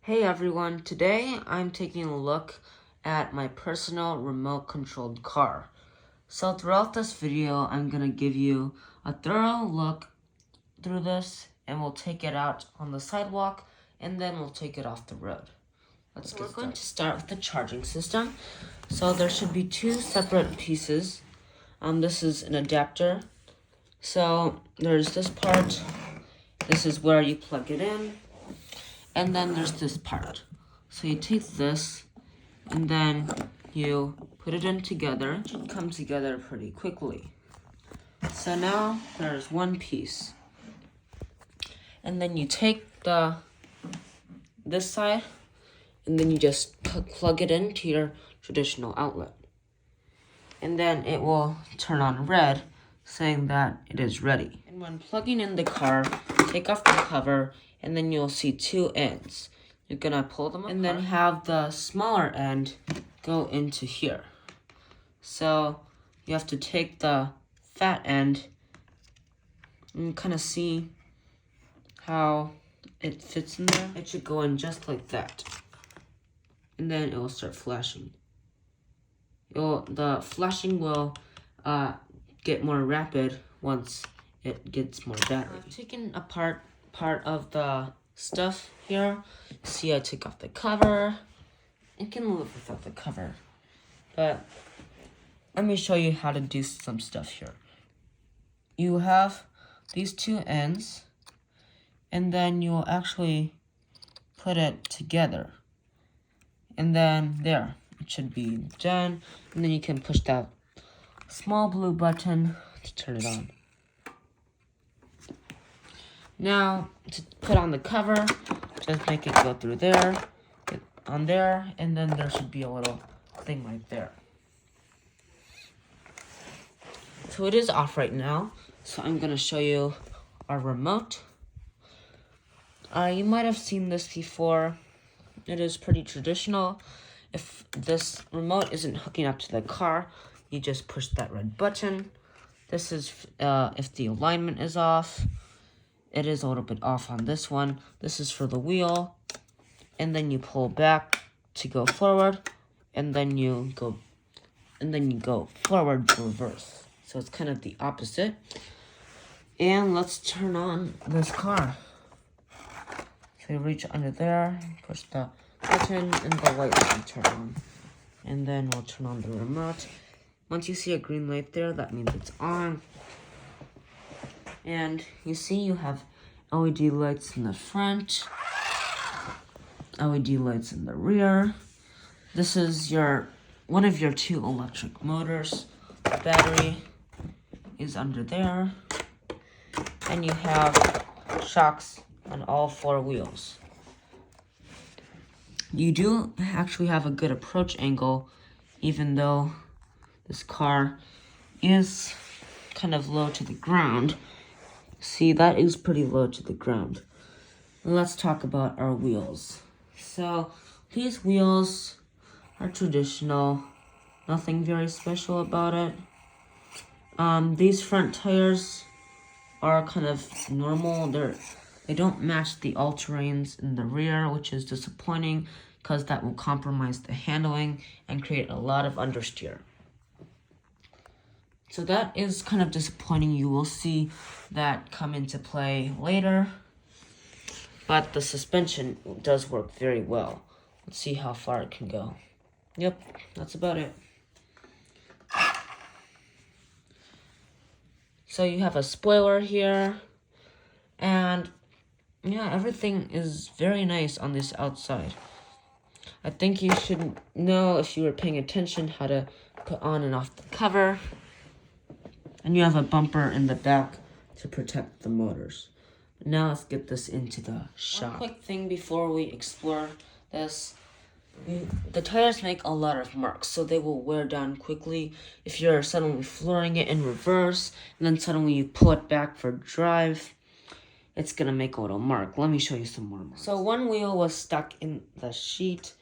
Hey everyone, today I'm taking a look at my personal remote controlled car. So throughout this video, I'm going to give you a thorough look through this and we'll take it out on the sidewalk and then we'll take it off the road. We're going to start with the charging system. So there should be two separate pieces. This is an adapter. So there's this part. This is where you plug it in. And then there's this part. So you take this and then you put it in together. It should come together pretty quickly. So now there's one piece. And then you take this side and then you just plug it into your traditional outlet. And then it will turn on red saying that it is ready. And when plugging in the car, take off the cover and then you'll see two ends. You're gonna pull them apart and then have the smaller end go into here. So you have to take the fat end and kind of see how it fits in there. It should go in just like that. And then it will start flashing. The flashing will get more rapid once it gets more battery. I've taken apart part of the stuff here. See, I took off the cover. It can live without the cover, but let me show you how to do some stuff here. You have these two ends, and then you'll actually put it together. And then there, it should be done. And then you can push that small blue button to turn it on. Now, to put on the cover, just make it go through there, get on there, and then there should be a little thing right there. So it is off right now, so I'm going to show you our remote. You might have seen this before. It is pretty traditional. If this remote isn't hooking up to the car, you just push that red button. This is if the alignment is off. It is a little bit off on this one. This is for the wheel. And then you pull back to go forward. And then you go forward to reverse. So it's kind of the opposite. And let's turn on this car. So you reach under there, push the button, and the light will turn on. And then we'll turn on the remote. Once you see a green light there, that means it's on. And you see you have LED lights in the front, LED lights in the rear. This is one of your two electric motors. The battery is under there. And you have shocks on all four wheels. You do actually have a good approach angle, even though this car is kind of low to the ground. See, that is pretty low to the ground. Let's talk about our wheels. So, these wheels are traditional. Nothing very special about it. These front tires are kind of normal. They don't match the all-terrains in the rear, which is disappointing because that will compromise the handling and create a lot of understeer. So that is kind of disappointing. You will see that come into play later. But the suspension does work very well. Let's see how far it can go. Yep, that's about it. So you have a spoiler here. And yeah, everything is very nice on this outside. I think you should know, if you were paying attention, how to put on and off the cover. And you have a bumper in the back to protect the motors. Now let's get this into the shop. One quick thing before we explore this. The tires make a lot of marks, so they will wear down quickly. If you're suddenly flooring it in reverse, and then suddenly you pull it back for drive, it's going to make a little mark. Let me show you some more marks. So one wheel was stuck in the sheet,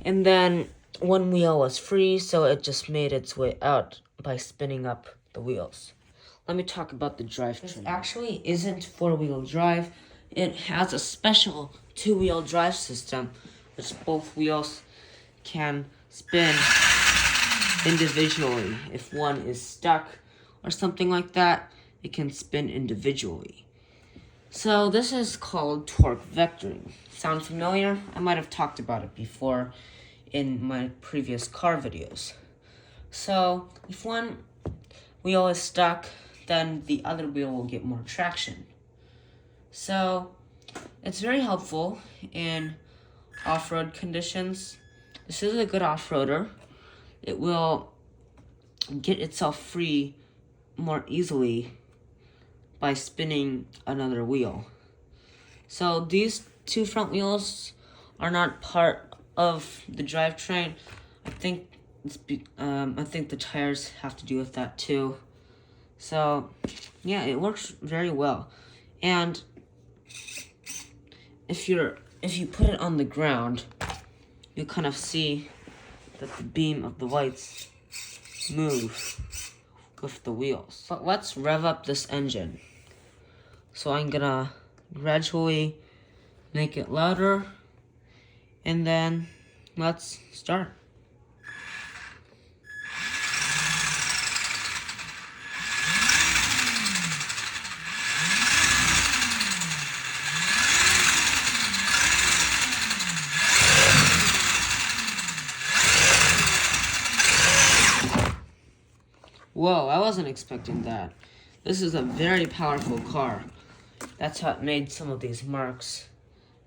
and then one wheel was free, so it just made its way out by spinning up the wheels. Let me talk about the drivetrain. This actually isn't four-wheel drive. It has a special two-wheel drive system, which both wheels can spin individually. If one is stuck or something like that, it can spin individually. So this is called torque vectoring. Sound familiar? I might have talked about it before in my previous car videos. So if one wheel is stuck, then the other wheel will get more traction. So it's very helpful in off-road conditions. This is a good off-roader. It will get itself free more easily by spinning another wheel. So these two front wheels are not part of the drivetrain. I think the tires have to do with that too. So yeah, it works very well. And if you put it on the ground, you kind of see that the beam of the lights move with the wheels. But let's rev up this engine. So I'm gonna gradually make it louder, and then let's start. Whoa, I wasn't expecting that. This is a very powerful car. That's how it made some of these marks.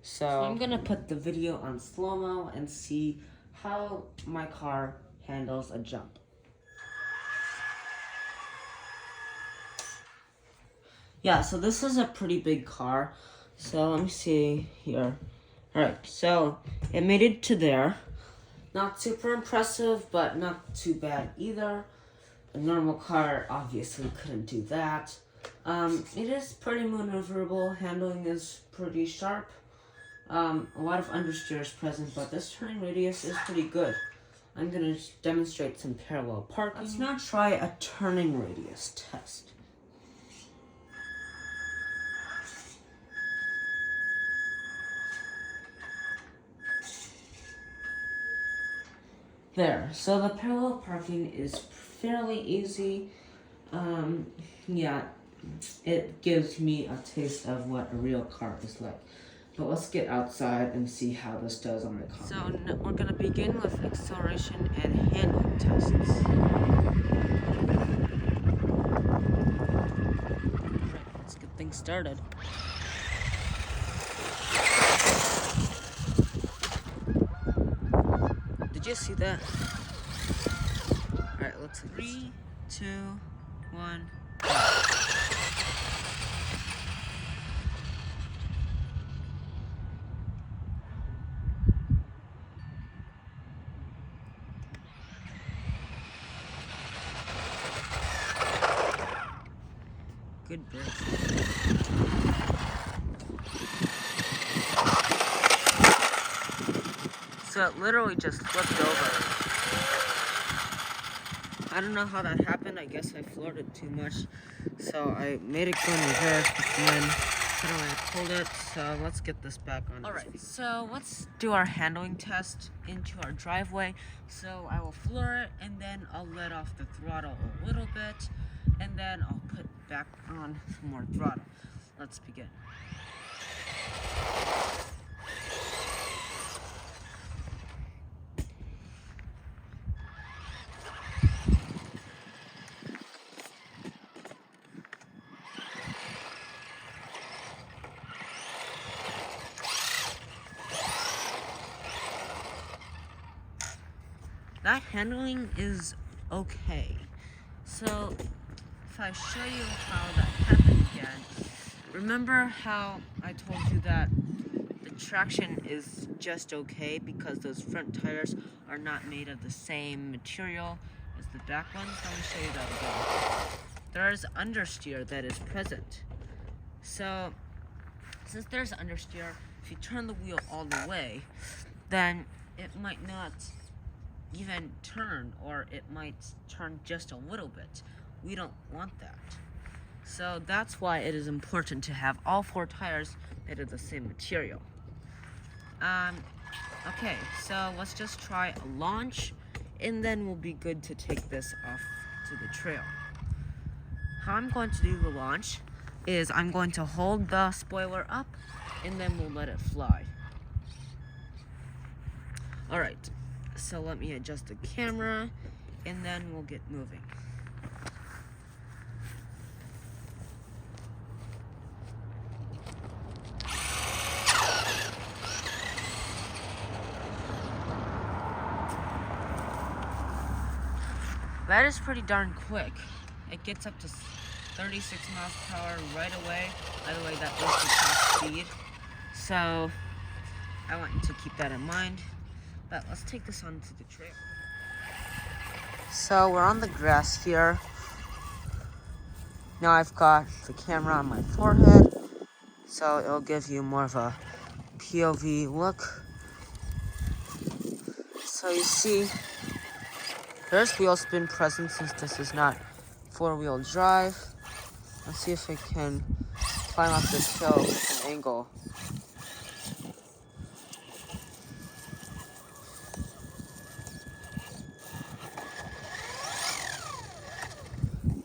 So I'm gonna put the video on slow-mo and see how my car handles a jump. Yeah, so this is a pretty big car. So let me see here. Alright, so it made it to there. Not super impressive, but not too bad either. A normal car obviously couldn't do that. It is pretty maneuverable. Handling is pretty sharp. A lot of understeer is present, but this turning radius is pretty good. I'm going to demonstrate some parallel parking. Let's now try a turning radius test. There, so the parallel parking is fairly easy. Yeah, it gives me a taste of what a real car is like. But let's get outside and see how this does on the car. So we're gonna begin with acceleration and handling tests. Right, let's get things started. Did you see that? Alright, let's 3, 2, 1. Good break. So it literally just flipped over. I don't know how that happened. I guess I floored it too much. So I made it go in reverse, but then I pulled it. So let's get this back on. Alright, so let's do our handling test into our driveway. So I will floor it, and then I'll let off the throttle a little bit, and then I'll put back on some more throttle. Let's begin. That handling is okay. So if I show you how that happened again, remember how I told you that the traction is just okay because those front tires are not made of the same material as the back ones? Let me show you that again. There is understeer that is present. So since there's understeer, if you turn the wheel all the way, then it might not even turn, or it might turn just a little bit. We don't want that. So that's why it is important to have all 4 tires made of the same material. Okay, so let's just try a launch, and then we'll be good to take this off to the trail. How I'm going to do the launch is I'm going to hold the spoiler up, and then we'll let it fly. Alright, so let me adjust the camera, and then we'll get moving. That is pretty darn quick. It gets up to 36 miles per hour right away. By the way, that is the top speed. So I want you to keep that in mind. But let's take this onto the trail. So we're on the grass here. Now I've got the camera on my forehead, so it'll give you more of a POV look. So you see, there's wheel spin present since this is not four-wheel drive. Let's see if I can climb up this hill with an angle.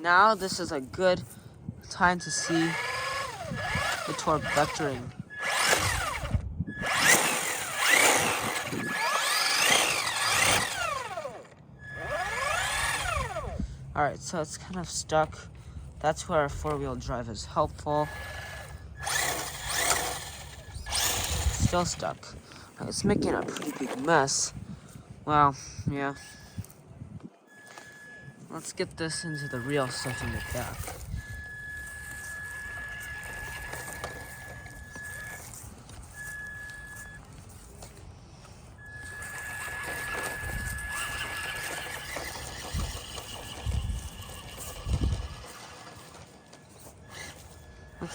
Now this is a good time to see the torque vectoring. Alright, so it's kind of stuck. That's where a four-wheel drive is helpful. Still stuck. It's making a pretty big mess. Well, yeah. Let's get this into the real stuff in the back.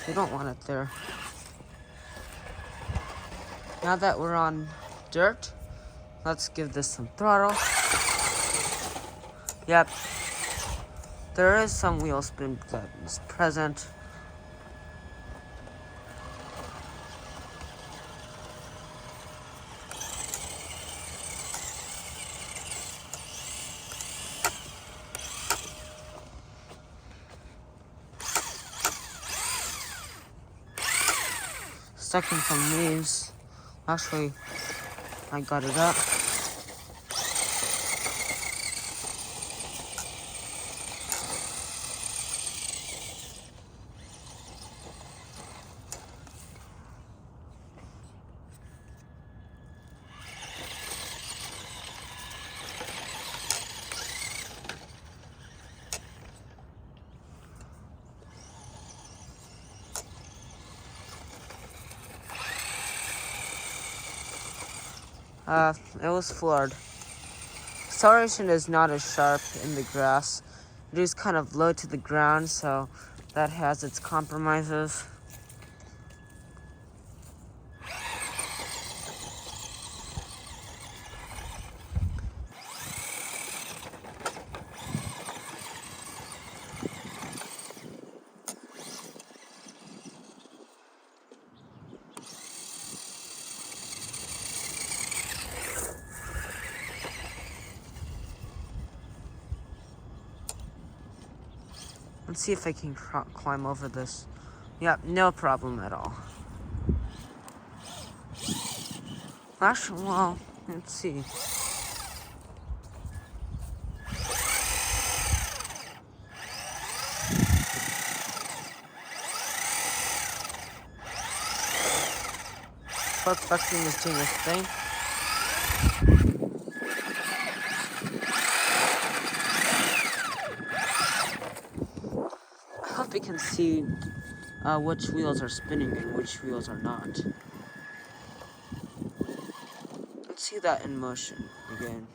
We don't want it there. Now that we're on dirt, let's give this some throttle. Yep. There is some wheel spin that is present. Stuck in some leaves. Actually, I got it up. It was floored. Acceleration is not as sharp in the grass. It is kind of low to the ground, so that has its compromises. Let's see if I can climb over this. Yep, no problem at all. Actually, well, let's see. Torque vectoring is doing its thing. I hope you can see which wheels are spinning and which wheels are not. Let's see that in motion again.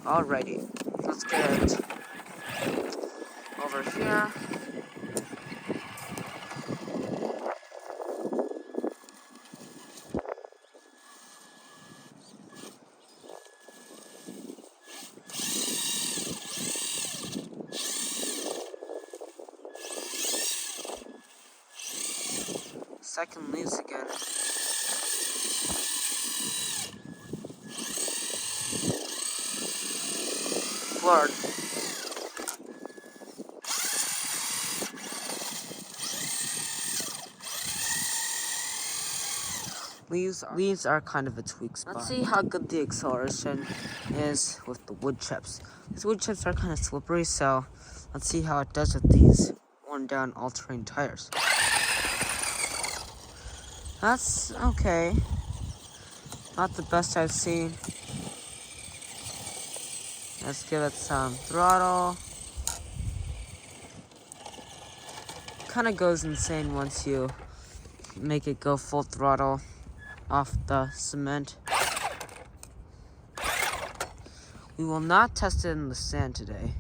Alrighty, let's get over here. second leaves again. Blurred. Leaves are kind of a tweak spot. Let's see how good the acceleration is with the wood chips. These wood chips are kind of slippery, so let's see how it does with these worn down all-terrain tires. That's okay. Not the best I've seen. Let's give it some throttle. Kind of goes insane once you make it go full throttle off the cement. We will not test it in the sand today.